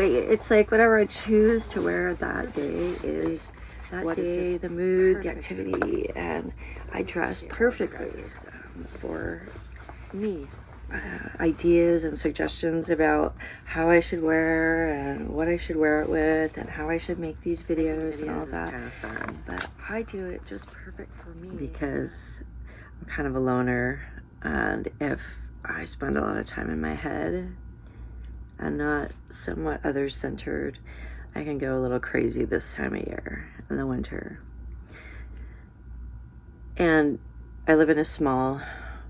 wait, it's like whatever I choose to wear that day is that day, the mood, the activity, and I dress perfectly for me. Ideas and suggestions about how I should wear and what I should wear it with and how I should make these videos and all that. Kind of fun. But I do it just perfect for me because I'm kind of a loner, and if I spend a lot of time in my head and not somewhat others-centered, I can go a little crazy this time of year in the winter. And I live in a small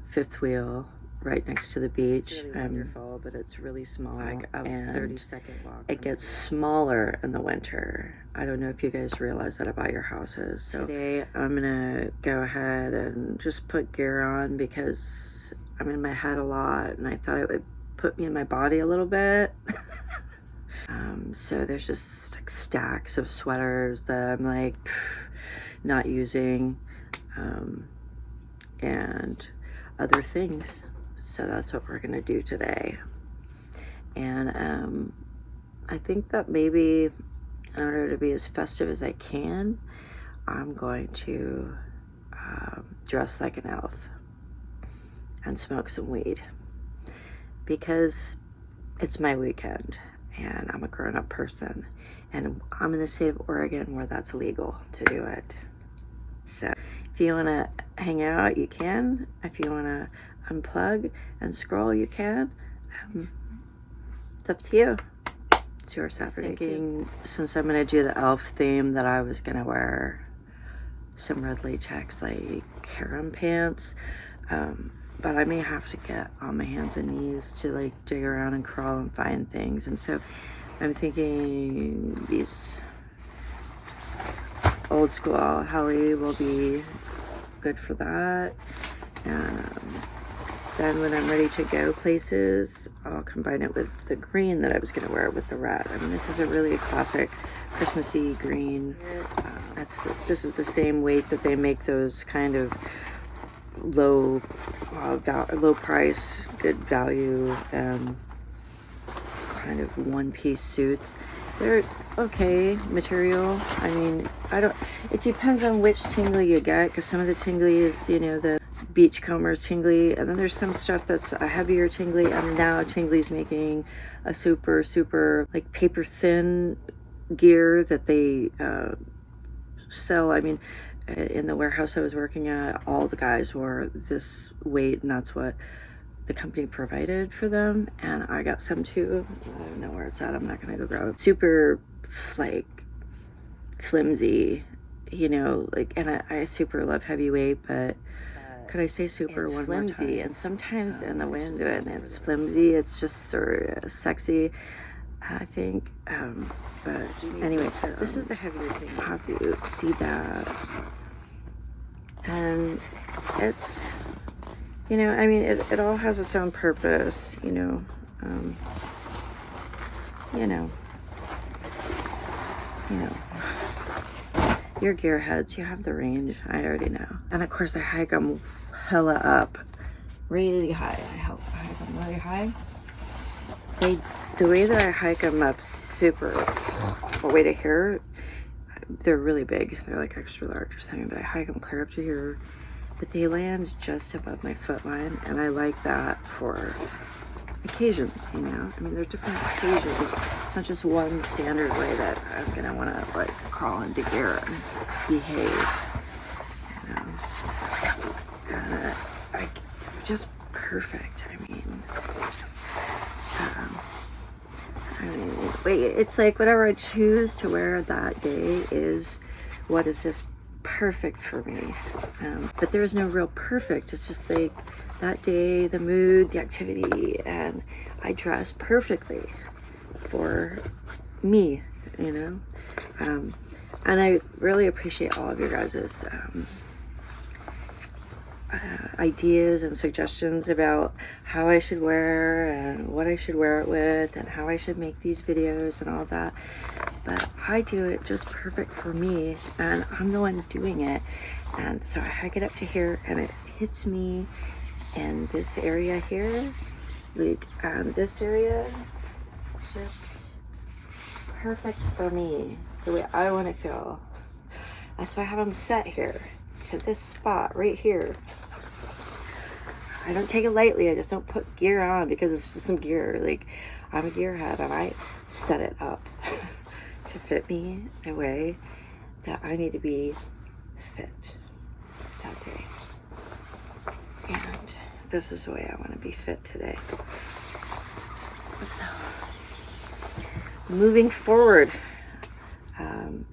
fifth wheel right next to the beach. It's really wonderful, but it's really small. Like a 30-second walk. It gets smaller in the winter. I don't know if you guys realize that about your houses. So today I'm gonna go ahead and just put gear on because I'm in my head a lot, and I thought it would put me in my body a little bit. So there's just like stacks of sweaters that I'm like not using, and other things. So that's what we're gonna do today. And I think that maybe in order to be as festive as I can, I'm going to dress like an elf and smoke some weed because it's my weekend and I'm a grown-up person and I'm in the state of Oregon where that's legal to do it. So if you want to hang out, you can. If you want to unplug and scroll, you can. It's up to you. It's your Saturday. Since I'm going to do the elf theme, that I was going to wear some red latex like harem pants, but I may have to get on my hands and knees to like dig around and crawl and find things. And so I'm thinking these old school Helly will be good for that. Then when I'm ready to go places, I'll combine it with the green that I was going to wear with the red. I mean, this is a really classic Christmassy green. This is the same weight that they make those kind of low price, good value, kind of one-piece suits. They're okay material. I mean, it depends on which tingly you get, because some of the tingly is, the Beachcomber's tingly, and then there's some stuff that's a heavier tingly, and now Tingly's making a super like paper thin gear that they sell. I mean, in the warehouse I was working at, all the guys wore this weight, and that's what the company provided for them, and I got some too. I don't know where it's at. I'm not gonna go grab it. Super like flimsy, like, and I super love heavyweight, but could I say super one more time? And sometimes in the wind and it's flimsy, it's just sort of sexy, I think. But anyway, this is the heavier thing. Have you see that? And it's, I mean, it all has its own purpose, You're gearheads, you have the range, I already know. And of course I hike them hella up, really high. I hike them really high. The way that I hike them up super, all the way to here, they're really big. They're like extra large or something, but I hike them clear up to here. But they land just above my foot line, and I like that for occasions, I mean, there's different occasions. It's not just one standard way that I'm gonna want to like crawl into gear and behave, and just perfect. I mean, wait, it's like whatever I choose to wear that day is what is just perfect for me. But there is no real perfect. It's just like that day, the mood, the activity, and I dress perfectly for me, and I really appreciate all of your guys' ideas and suggestions about how I should wear and what I should wear it with and how I should make these videos and all that. But I do it just perfect for me, and I'm the one doing it. And so I hike it up to here, and it hits me in this area here, like this area, just perfect for me, the way I want to feel. That's why I have them set here, to this spot right here. I don't take it lightly. I just don't put gear on because it's just some gear. Like, I'm a gearhead, and I set it up to fit me in a way that I need to be fit that day. And this is the way I want to be fit today. So, moving forward,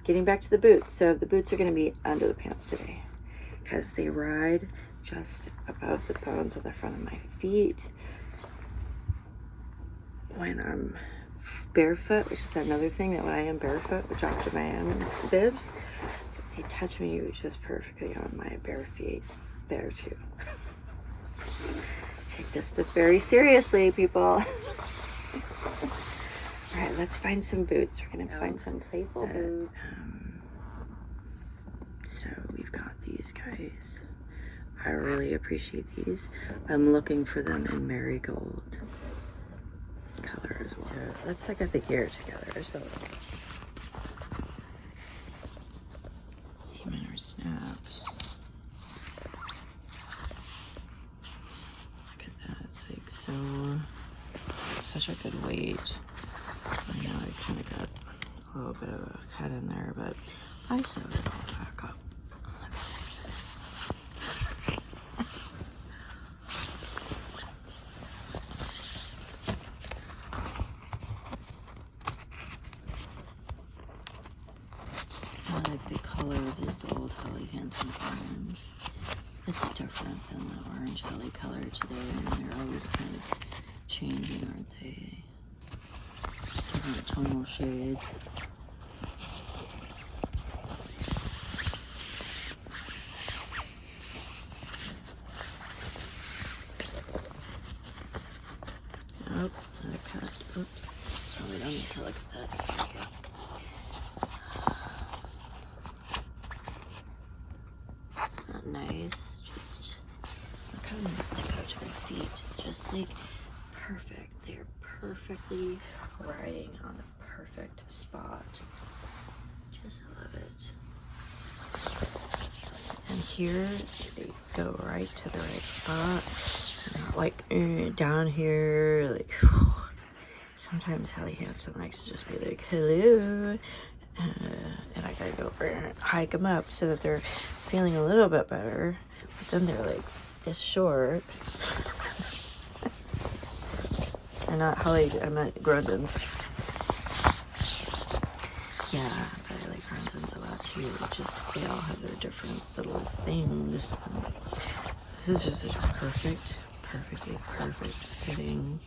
getting back to the boots. So the boots are going to be under the pants today because they ride just above the bones of the front of my feet. When I'm barefoot, which is another thing, that when I am barefoot, which often I am in bibs, they touch me just perfectly on my bare feet there too. Take this stuff very seriously, people. All right, let's find some boots. We're gonna find some playful boots. So we've got these guys. I really appreciate these. I'm looking for them in marigold color as well. So let's look at the gear together. So semen or snaps. Look at that. It's like so, such a good weight. I know I kind of got a little bit of a cut in there, but I sewed it all back up. Look at this. I like the color of this old Helly Hansen orange. It's different than the orange Helly color today. I mean, they're always kind of changing, aren't they? Different tonal shades. Oh, another cut. Oops. So we don't need to look at that. Here we go. It's not nice. Just look how nice they go to my feet. Just like perfect. They're perfectly riding on the perfect spot. Just love it. And here they go right to the right spot. Not like down here. Like sometimes Helly Hansen likes to just be like, hello. And I gotta go hike them up so that they're feeling a little bit better. But then they're like this short. I'm not Helly, I'm at Grundens. Yeah, but I like Grundens a lot too. Just they all have their different little things. This is just a perfectly perfect fitting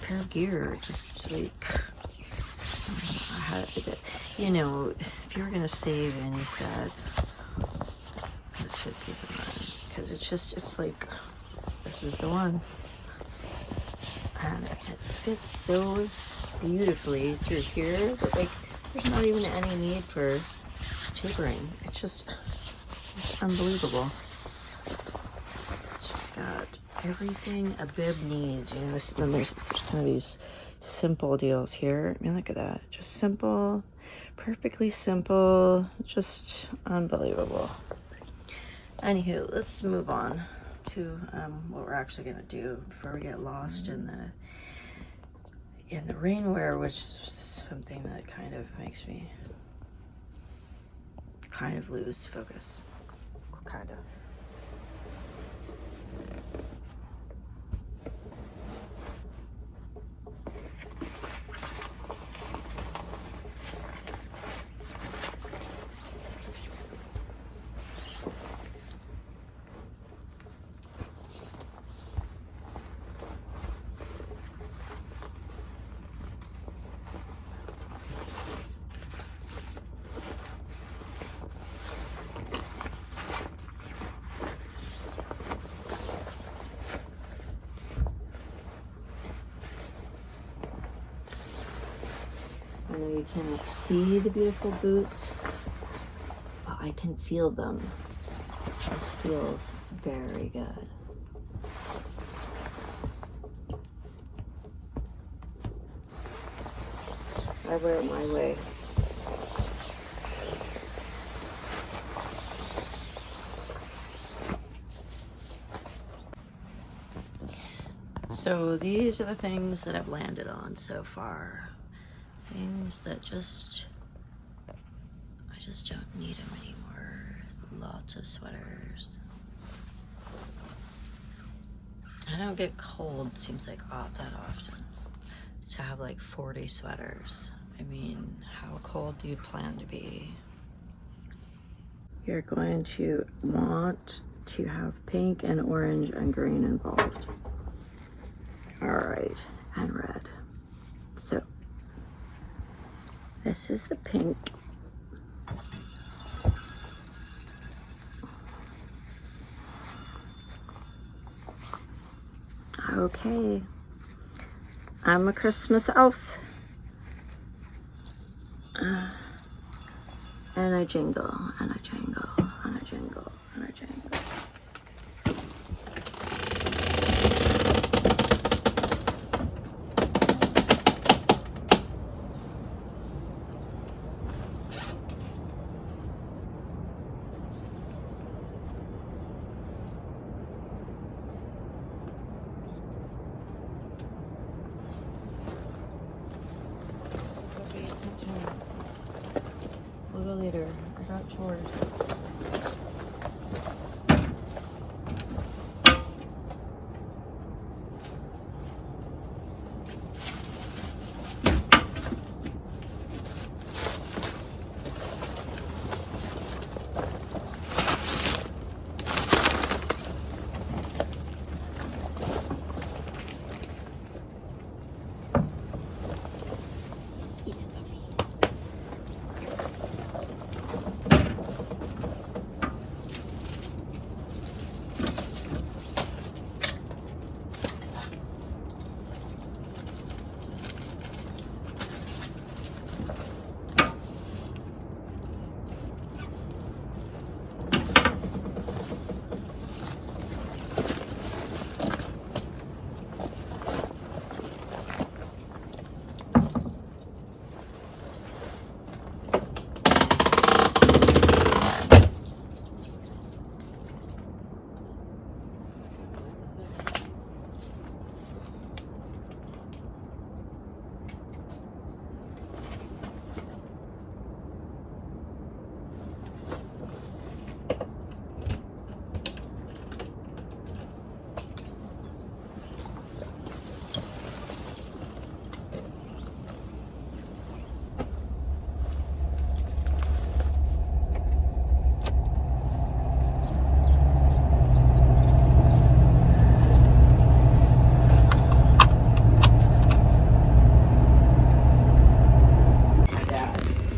pair of gear. Just like I had, you know, if you were gonna save any set, this would be the one because it's like this is the one, and it fits so beautifully through here that like there's not even any need for tapering. It's unbelievable. It's just got everything a bib needs, you know. Then there's kind of these simple deals here. I mean, look at that. Just simple, perfectly simple, just unbelievable. Anywho, let's move on to what we're actually gonna do before we get lost in the rainwear, which is something that kind of makes me kind of lose focus. Kind of. I know you cannot see the beautiful boots, but I can feel them. This feels very good. I wear it my way. So these are the things that I've landed on so far. Things that I just don't need them anymore. Lots of sweaters. I don't get cold, seems like that often. To have like 40 sweaters. I mean, how cold do you plan to be? You're going to want to have pink and orange and green involved. All right, and red. So this is the pink. Okay, I'm a Christmas elf. And I jingle, and I jingle, and I jingle, and I jingle. We'll go later. I got chores.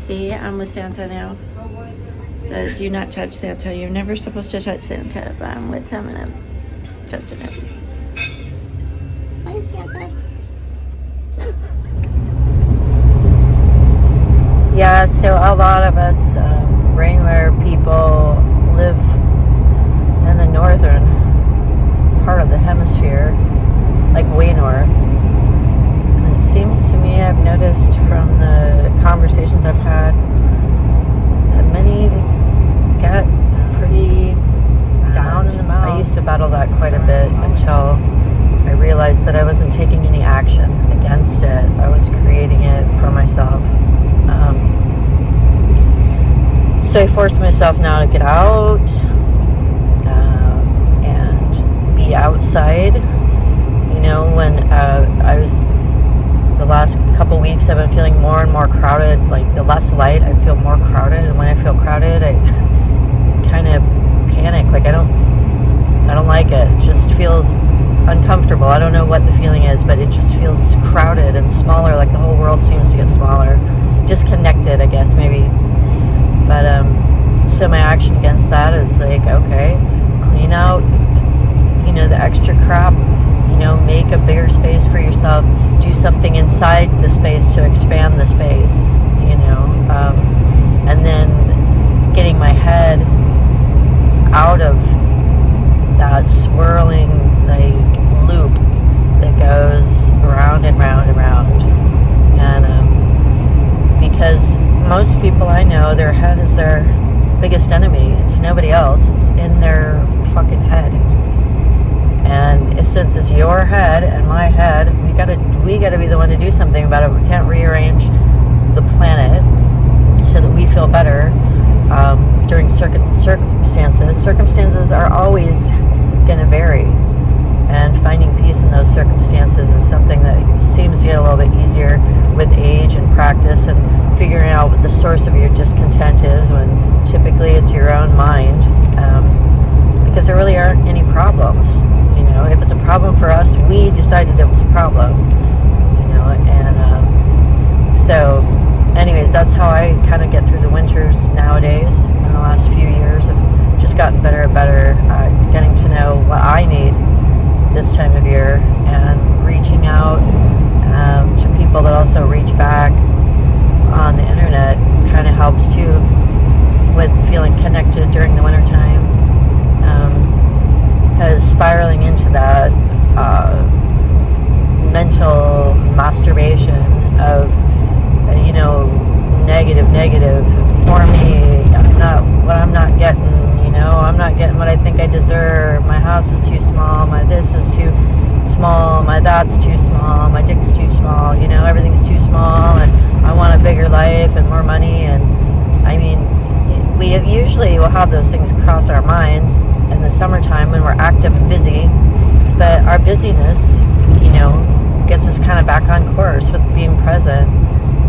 See, I'm with Santa now. Do not touch Santa. You're never supposed to touch Santa, but I'm with him and I'm touching him. Bye, Santa. Yeah, so a lot of us rainwear people live in the northern part of the hemisphere, like way north. And it seems to me, I've noticed from the conversations I've had, that many get pretty down in the mouth. I used to battle that quite a bit until I realized that I wasn't taking any action against it. I was creating it for myself. So I forced myself now to get out and be outside. You know, when I was, the last couple weeks I've been feeling more and more crowded. Like the less light, I feel more crowded, and when I feel crowded, I kind of panic. Like I don't like it. It just feels uncomfortable. I don't know what the feeling is, but it just feels crowded and smaller. Like the whole world seems to get smaller, disconnected, I guess maybe. But so my action against that is like, okay, clean out, you know, the extra crap. You know, make a bigger space for yourself. Do something inside the space to expand the space. You know, and then getting my head out of that swirling like loop that goes round and round and round. And to nobody else. It's in their fucking head. And since it's your head and my head, we gotta be the one to do something about it. We can't rearrange the planet so that we feel better during circumstances. Circumstances are always gonna vary, and finding peace in those circumstances is something that seems to get a little bit easier with age and practice, and figuring out what the source of your discontent is, when typically it's your own mind, because there really aren't any problems. You know, if it's a problem for us, we decided it was a problem, you know. And so anyways, that's how I kind of get through the winters nowadays. In the last few years, I've just gotten better and better at getting to know what I need this time of year, and reaching out to people that also reach back on the internet kind of helps too, with feeling connected during the wintertime. Because spiraling into that mental masturbation of, you know, negative, for me, I'm not getting, you know, I'm not getting what I think I deserve. My house is too small, my this is too small, my that's too small, my dick's too small, you know, everything's too small, and I want a bigger life and more money. And I mean, we usually will have those things cross our minds in the summertime when we're active and busy, but our busyness, you know, gets us kind of back on course with being present.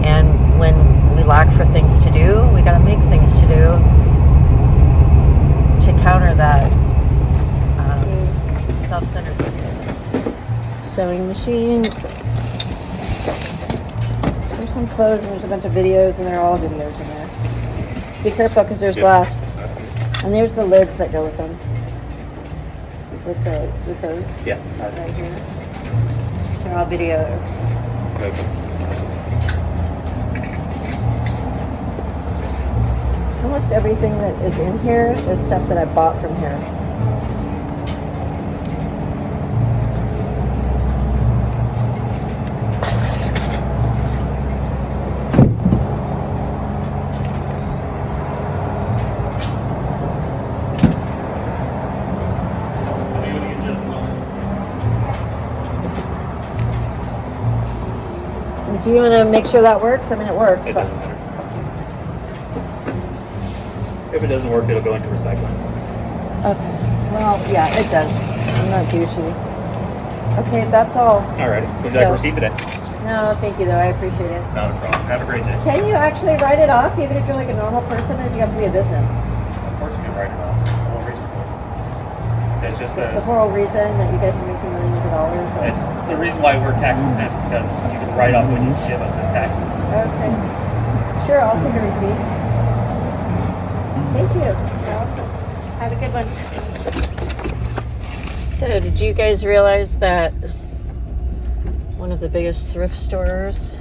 And when we lack for things to do, we got to make things to do to counter that self-centered sewing machine. There's some clothes and there's a bunch of videos, and they're all videos in there. Be careful because there's glass. And there's the lids that go with them. With those. Yeah. Right here. They're all videos. Okay. Almost everything that is in here is stuff that I bought from here. Do you want to make sure that works? I mean, it works. It doesn't matter. If it doesn't work, it'll go into recycling. Okay. Well, yeah, it does. I'm not douchey. Okay, that's all. Alright. Would you like a receipt today? No, thank you, though. I appreciate it. Not a problem. Have a great day. Can you actually write it off, even if you're like a normal person, or do you have to be a business? Of course you can write it off. That's the whole reason for it. It's just It's the whole reason that you guys are making millions of dollars. It's the reason why we're tax exempt, because you can write off what you give us as taxes. Okay. Sure, I'll take a receipt. Thank you. Awesome. Have a good one. So, did you guys realize that one of the biggest thrift stores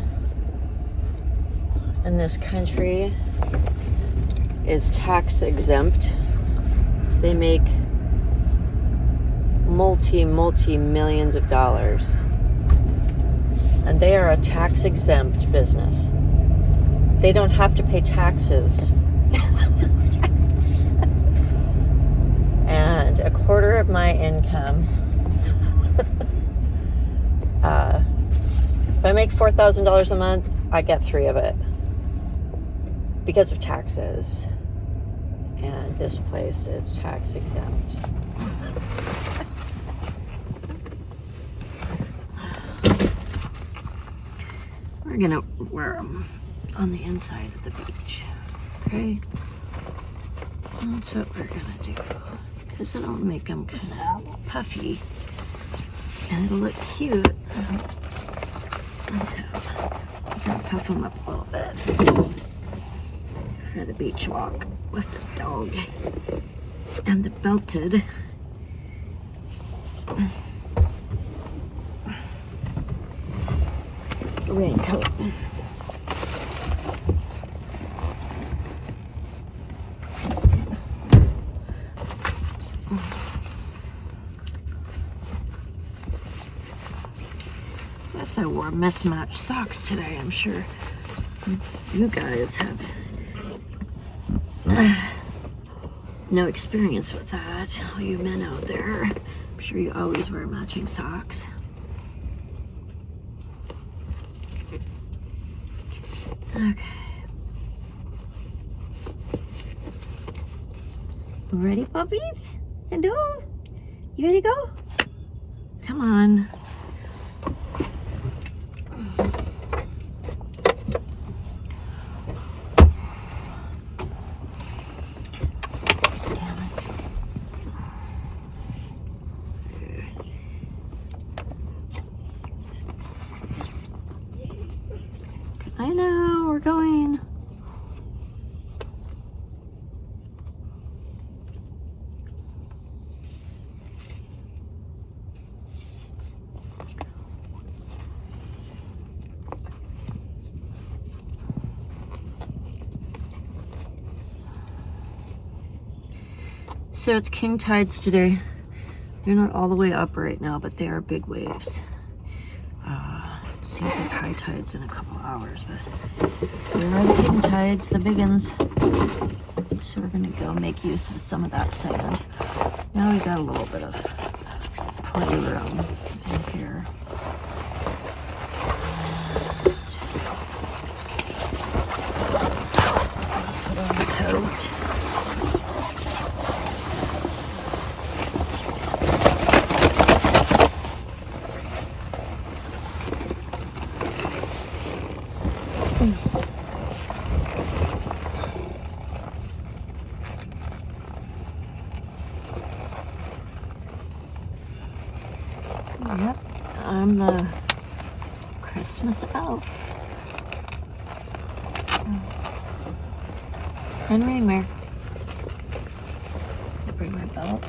in this country is tax exempt? They make multi millions of dollars, and they are a tax exempt business. They don't have to pay taxes. And a quarter of my income, if I make $4,000 a month, I get 3 of it because of taxes. And this place is tax exempt. We're gonna wear them on the inside of the beach, okay? That's what we're gonna do, because it'll make them kind of puffy, and it'll look cute. And so I'm gonna puff them up a little bit for the beach walk with the dog and the belted raincoat. Yes, I wore mismatched socks today. I'm sure you guys have no experience with that. All you men out there, I'm sure you always wear matching socks. Okay. Ready, puppies? Hello? You ready to go? Come on. Damn it. I know, we're going. So it's king tides today. They're not all the way up right now, but they are big waves. Seems like high tides in a couple hours, but here are the king tides, the big ones. So we're gonna go make use of some of that sand. Now we got a little bit of playroom in here. Put on the coat. Yep, I'm the Christmas elf. And rainwear. I'll bring my belt.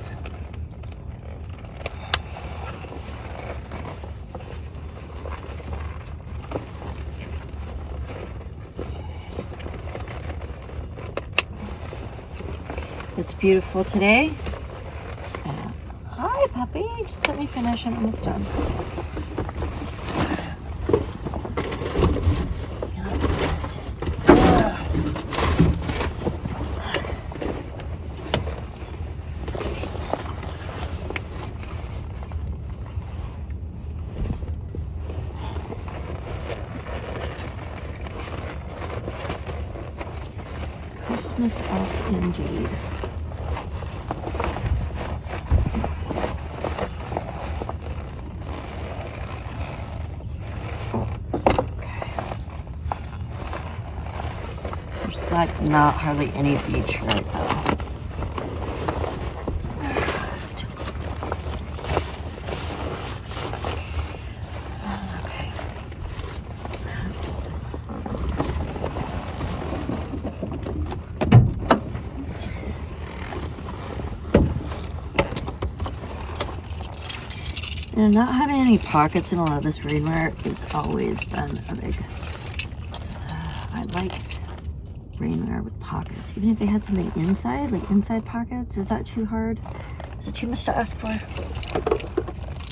It's beautiful today. Hi, puppy. Just let me finish. I'm almost done. Christmas elf indeed. There's like not hardly any beach right now. Okay. And not having any pockets in a lot of this rainwear has always been a big... I like rainwear with pockets. Even if they had something inside, like inside pockets, is that too hard? Is it too much to ask for?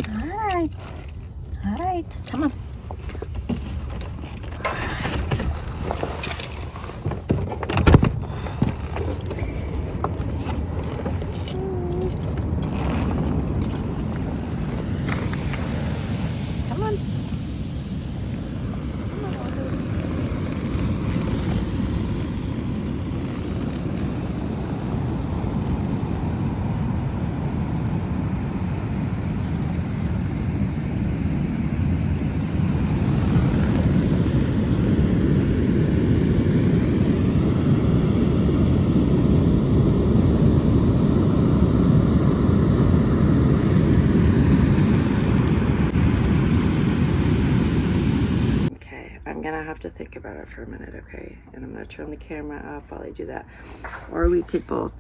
Alright. Alright. Come on. Come on. I'm gonna have to think about it for a minute, okay? And I'm gonna turn the camera off while I do that. Or we could both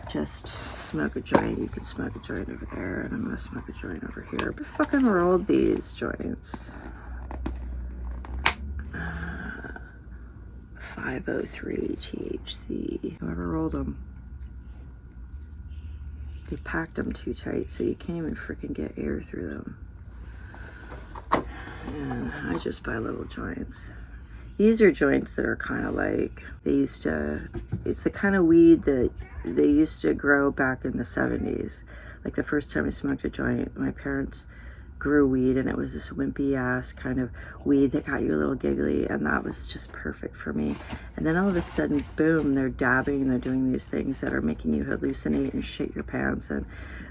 just smoke a joint. You could smoke a joint over there, and I'm gonna smoke a joint over here. But fucking rolled these joints. 503 THC. Whoever rolled them. They packed them too tight, so you can't even freaking get air through them. And I just buy little joints. These are joints that are kind of like, it's the kind of weed that they used to grow back in the 70s. Like the first time I smoked a joint, my parents grew weed, and it was this wimpy ass kind of weed that got you a little giggly, and that was just perfect for me. And then all of a sudden, boom, they're dabbing and they're doing these things that are making you hallucinate and shit your pants, and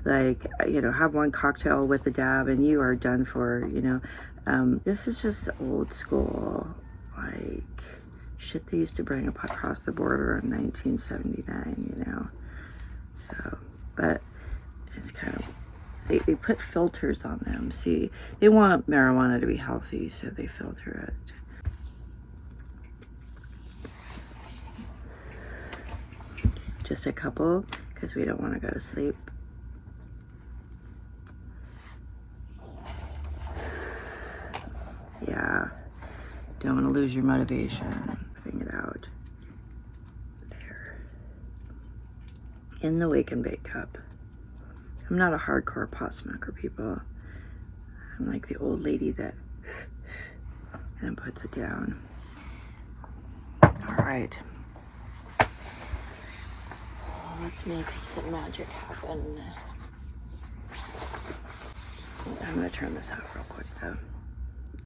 like, you know, have one cocktail with a dab and you are done for, you know. This is just old school, like shit they used to bring up across the border in 1979, you know. So, but it's kind of, they put filters on them. See, they want marijuana to be healthy, so they filter it. Just a couple, because we don't want to go to sleep. Yeah, don't want to lose your motivation. Putting it out. There. In the wake and bake cup. I'm not a hardcore pot smoker, people. I'm like the old lady that and then puts it down. All right. Let's make some magic happen. I'm gonna turn this off real quick though.